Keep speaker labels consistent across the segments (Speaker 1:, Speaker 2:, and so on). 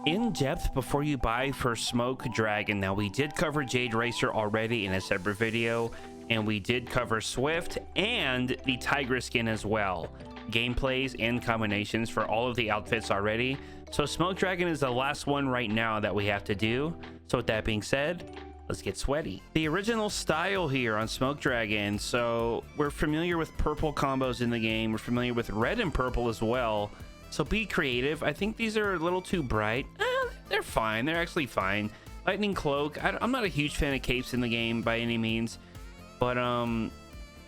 Speaker 1: In depth before you buy for Smoke Dragon. Now, we did cover Jade Racer already in a separate video, and we did cover Swift and the Tiger skin as well. Gameplays and combinations for all of the outfits already. So Smoke Dragon is the last one right now that we have to do. So with that being said, let's get sweaty. The original style here on Smoke Dragon. So we're familiar with purple combos in the game. We're familiar with red and purple as well. So be creative. I think these are a little too bright. They're fine. They're actually fine. Lightning Cloak. I'm not a huge fan of capes in the game by any means. But,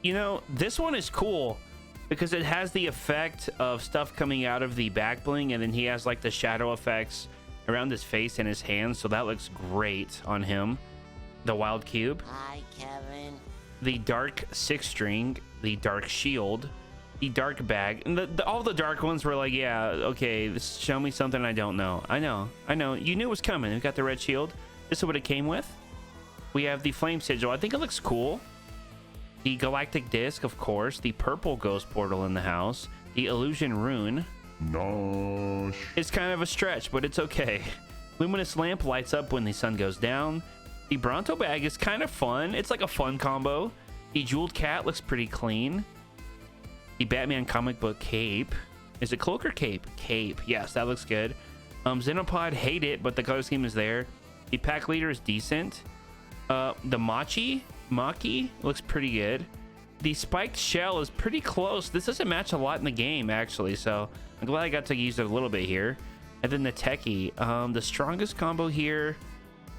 Speaker 1: you know, this one is cool because it has the effect of stuff coming out of the back bling, and then he has like the shadow effects around his face and his hands, so that looks great on him. The Wild Cube.
Speaker 2: Hi, Kevin.
Speaker 1: The Dark Six String. The Dark Shield. The Dark Bag. And all the dark ones were like, yeah, okay, show me something I don't know. I know. You knew it was coming. We got the Red Shield. This is what it came with. We have the Flame Sigil. I think it looks cool. The Galactic Disc, of course. The Purple Ghost Portal in the house. The Illusion Rune.
Speaker 3: Nosh.
Speaker 1: It's kind of a stretch, but it's okay. Luminous Lamp lights up when the sun goes down. The Bronto Bag is kind of fun. It's like a fun combo. The Jeweled Cat looks pretty clean. The Batman comic book cape. Is it cloak or cape? Cape. Yes, that looks good. Xenopod, hate it, but the color scheme is there. The pack leader is decent. The Maki looks pretty good. The spiked shell is pretty close. This doesn't match a lot in the game, actually, so I'm glad I got to use it a little bit here. And then the Techie. The strongest combo here.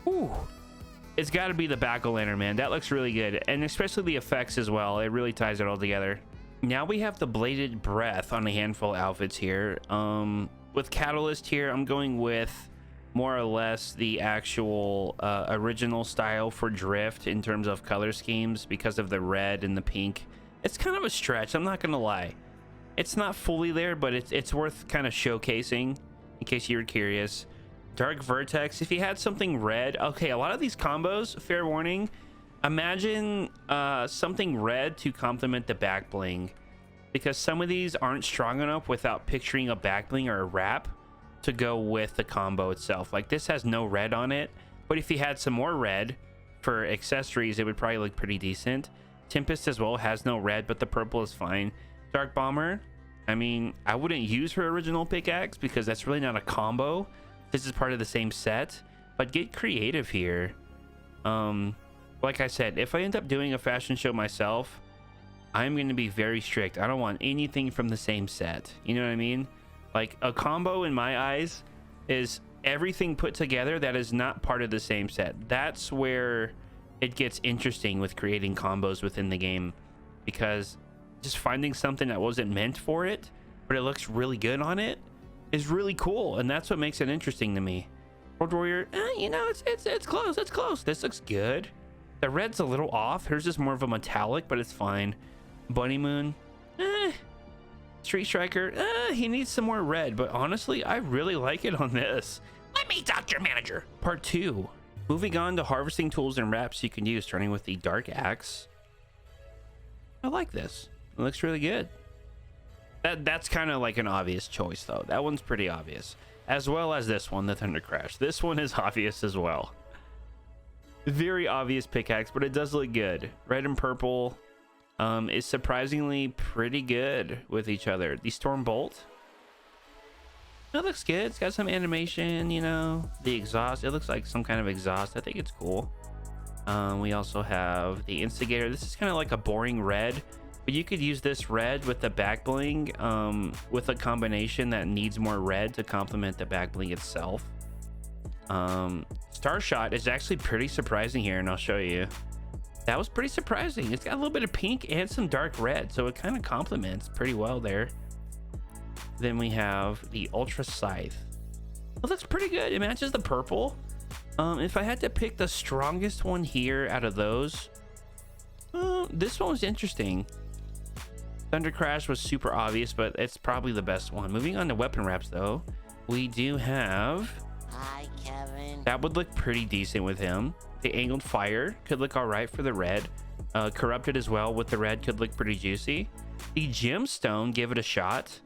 Speaker 1: Ooh. It's got to be the Back-O-Lantern, man. That looks really good. And especially the effects as well. It really ties it all together. Now we have the Bladed Breath on a handful of outfits here. With Catalyst here, I'm going with more or less the actual original style for Drift in terms of color schemes because of the red and the pink. It's kind of a stretch, I'm not gonna lie. It's not fully there, but it's worth kind of showcasing in case you were curious. Dark Vertex, if you had something red, okay, a lot of these combos, fair warning, imagine something red to complement the back bling, because some of these aren't strong enough without picturing a back bling or a wrap to go with the combo itself. Like this has no red on it, but if you had some more red for accessories, it would probably look pretty decent. Tempest as well has no red, but the purple is fine. Dark Bomber, I mean, I wouldn't use her original pickaxe because that's really not a combo. This is part of the same set, but get creative here. Like I said, if I end up doing a fashion show myself, I'm going to be very strict. I don't want anything from the same set. You know what I mean? Like a combo in my eyes is everything put together that is not part of the same set. That's where it gets interesting with creating combos within the game, because just finding something that wasn't meant for it, but it looks really good on it, is really cool. And that's what makes it interesting to me. World Warrior, you know, it's close. It's close. This looks good. The red's a little off. Hers is more of a metallic, but it's fine. Bunny Moon, Street Striker, he needs some more red, but honestly, I really like it on this. Let me talk to your manager. Part 2. Moving on to harvesting tools and wraps you can use, starting with the Dark Axe. I like this. It looks really good. That's kind of like an obvious choice, though. That one's pretty obvious. As well as this one, the Thunder Crash. This one is obvious as well. Very obvious pickaxe, but it does look good. Red and purple is surprisingly pretty good with each other. The Storm Bolt, that looks good. It's got some animation, you know. The exhaust, it looks like some kind of exhaust. I think it's cool. We also have the Instigator. This is kind of like a boring red, but you could use this red with the back bling with a combination that needs more red to complement the back bling itself. Starshot is actually pretty surprising here, and I'll show you. That was pretty surprising. It's got a little bit of pink and some dark red, so it kind of complements pretty well there. Then we have the Ultra Scythe. Well, that's pretty good. It matches the purple. If I had to pick the strongest one here out of those, this one was interesting. Thunder Crash was super obvious, but it's probably the best one. Moving on to weapon wraps, though, we do have...
Speaker 2: Hi, Kevin.
Speaker 1: That would look pretty decent with him. The Angled Fire could look all right for the red. Corrupted as well with the red could look pretty juicy. The Gemstone, give it a shot.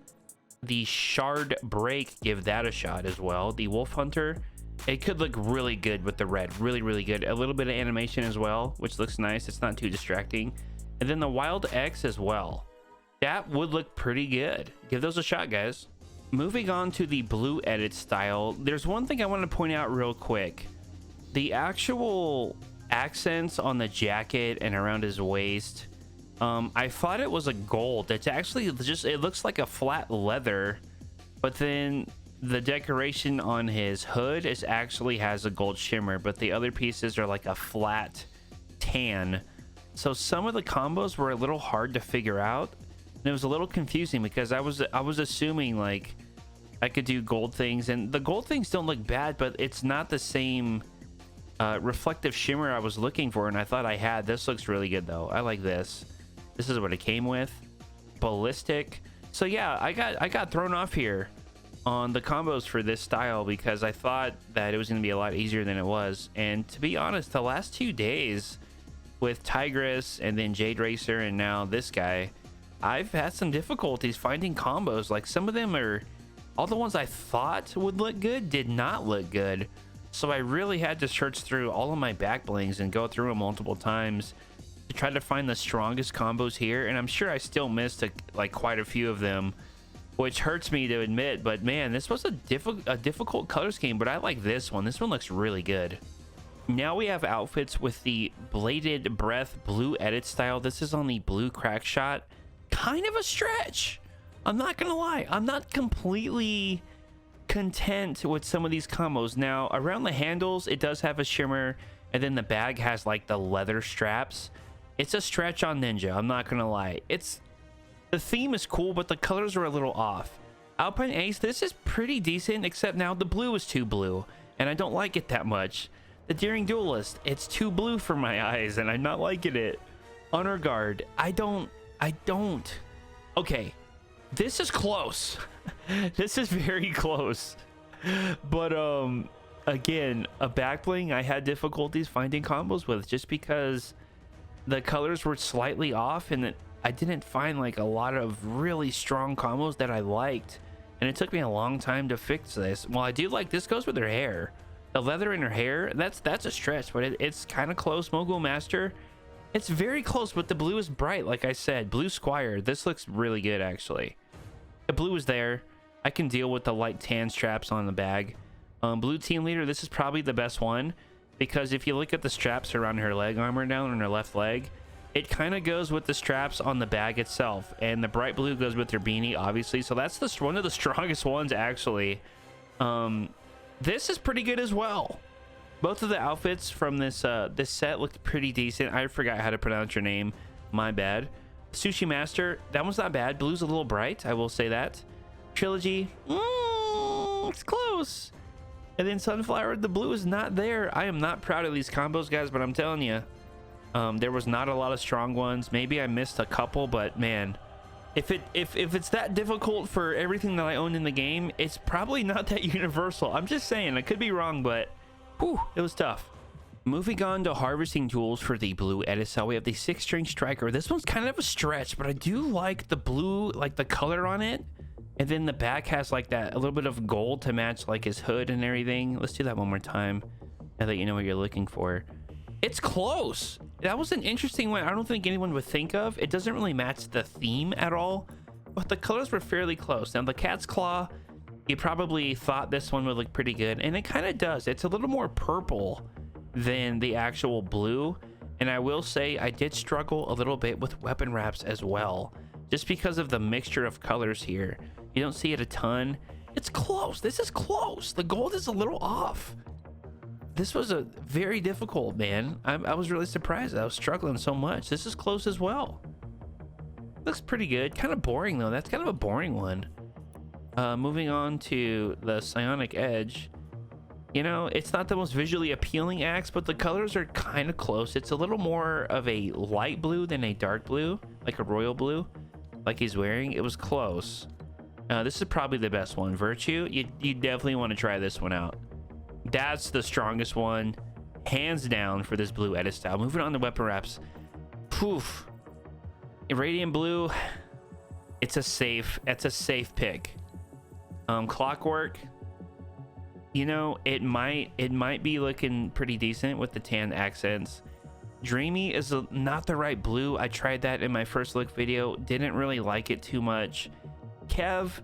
Speaker 1: the Shard Break, give that a shot as well. The Wolf Hunter, it could look really good with the red, really good. A little bit of animation as well, which looks nice. It's not too distracting. And then the Wild X as well, that would look pretty good. Give those a shot, guys. Moving on to the blue edit style, there's one thing I want to point out real quick. The actual accents on the jacket and around his waist, I thought it was a gold. It's actually just, it looks like a flat leather, but then the decoration on his hood is actually has a gold shimmer, but the other pieces are like a flat tan. So some of the combos were a little hard to figure out, and it was a little confusing because I was assuming like I could do gold things, and the gold things don't look bad, but it's not the same reflective shimmer I was looking for, and I thought I had. This looks really good though. I like this. This is what it came with. Ballistic. So yeah, I got thrown off here on the combos for this style because I thought that it was going to be a lot easier than it was. And to be honest, the last 2 days with Tigress and then Jade Racer and now this guy, I've had some difficulties finding combos. Like some of them are, all the ones I thought would look good did not look good. So I really had to search through all of my back blings and go through them multiple times to try to find the strongest combos here. And I'm sure I still missed like quite a few of them, which hurts me to admit. But man, this was a difficult color scheme, but I like this one. This one looks really good. Now we have outfits with the Bladed Breath blue edit style. This is on the blue crack shot. Kind of a stretch. I'm not gonna lie. I'm not completely content with some of these combos. Now around the handles, it does have a shimmer, and then the bag has like the leather straps. It's a stretch on Ninja. I'm not gonna lie. The theme is cool, but the colors are a little off. Alpine Ace, this is pretty decent, except now the blue is too blue, and I don't like it that much. The Daring Duelist, it's too blue for my eyes, and I'm not liking it. Honor Guard, I don't. Okay, this is close. This is very close. But again, a back bling I had difficulties finding combos with just because the colors were slightly off, and I didn't find like a lot of really strong combos that I liked, and it took me a long time to fix this. Well, I do like this goes with her hair. The leather in her hair, that's a stretch, but it's kind of close. Mogul Master, it's very close, but the blue is bright. Like I said, Blue Squire, this looks really good actually. The blue is there. I can deal with the light tan straps on the bag. Blue Team Leader, this is probably the best one, because if you look at the straps around her leg armor down on her left leg, it kind of goes with the straps on the bag itself, and the bright blue goes with her beanie, obviously. So that's one of the strongest ones actually. This is pretty good as well. Both of the outfits from this this set looked pretty decent. I forgot how to pronounce your name, my bad. Sushi Master, that one's not bad. Blue's a little bright, I will say that. Trilogy, it's close. And then Sunflower, the blue is not there. I am not proud of these combos, guys, but I'm telling you, there was not a lot of strong ones. Maybe I missed a couple, but man, if it's that difficult for everything that I owned in the game, it's probably not that universal. I'm just saying, I could be wrong, but whew, it was tough. Moving on to harvesting tools for the blue edit style, we have the 6-string striker. This one's kind of a stretch, but I do like the blue, like the color on it. And then the back has like that, a little bit of gold to match like his hood and everything. Let's do that one more time, now that you know what you're looking for. It's close. That was an interesting one. I don't think anyone would think of. It doesn't really match the theme at all, but the colors were fairly close. Now the cat's claw, you probably thought this one would look pretty good, and it kind of does. It's a little more purple than the actual blue, and I will say I did struggle a little bit with weapon wraps as well, just because of the mixture of colors here. You don't see it a ton. It's close. This is close. The gold is a little off. This was a very difficult, man. I was really surprised. I was struggling so much. This is close as well. Looks pretty good. Kind of boring though. That's kind of a boring one. Moving on to the Psionic Edge. You know, it's not the most visually appealing axe, but the colors are kind of close. It's a little more of a light blue than a dark blue, like a royal blue, like he's wearing. It was close. This is probably the best one. Virtue, you definitely want to try this one out. That's the strongest one, hands down, for this blue edit style. Moving on to weapon wraps. Poof. Radiant blue, it's a safe pick. Clockwork, you know, it might be looking pretty decent with the tan accents. Dreamy is not the right blue. I tried that in my first look video, didn't really like it too much. Zev,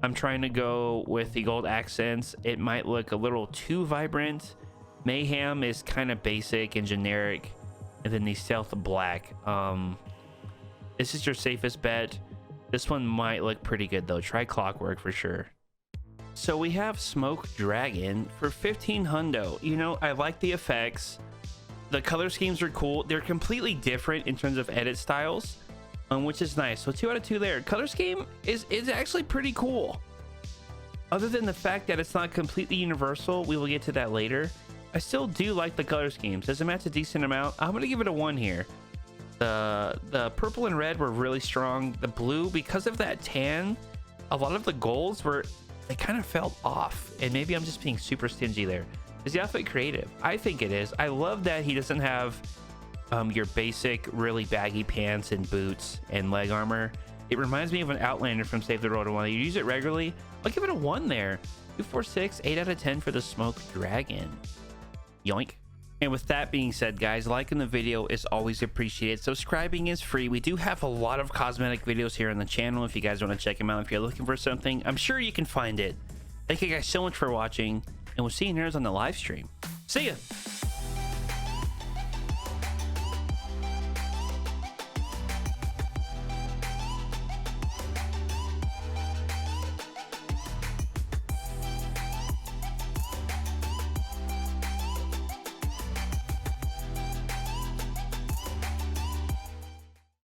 Speaker 1: I'm trying to go with the gold accents. It might look a little too vibrant. Mayhem is kind of basic and generic, and then the stealth black. This is your safest bet. This one might look pretty good though. Try Clockwork for sure. So we have Smoke Dragon for 15 hundo. You know, I like the effects. The color schemes are cool. They're completely different in terms of edit styles, which is nice. So 2 out of 2 there. Color scheme is actually pretty cool. Other than the fact that it's not completely universal, we will get to that later. I still do like the color schemes. Does it match a decent amount? I'm gonna give it a 1 here. The purple and red were really strong. The blue, because of that tan, a lot of the golds they kind of felt off, and maybe I'm just being super stingy there. Is the outfit creative? I think it is. I love that he doesn't have your basic really baggy pants and boots and leg armor. It reminds me of an Outlander from Save the World, and while you use it regularly, I'll give it a 1 there. 2, 4, 6, 8 out of 10 for the Smoke Dragon. Yoink. And with that being said, guys, liking the video is always appreciated. Subscribing is free. We do have a lot of cosmetic videos here on the channel if you guys want to check them out. If you're looking for something, I'm sure you can find it. Thank you guys so much for watching, and we'll see you nerds on the live stream. See ya!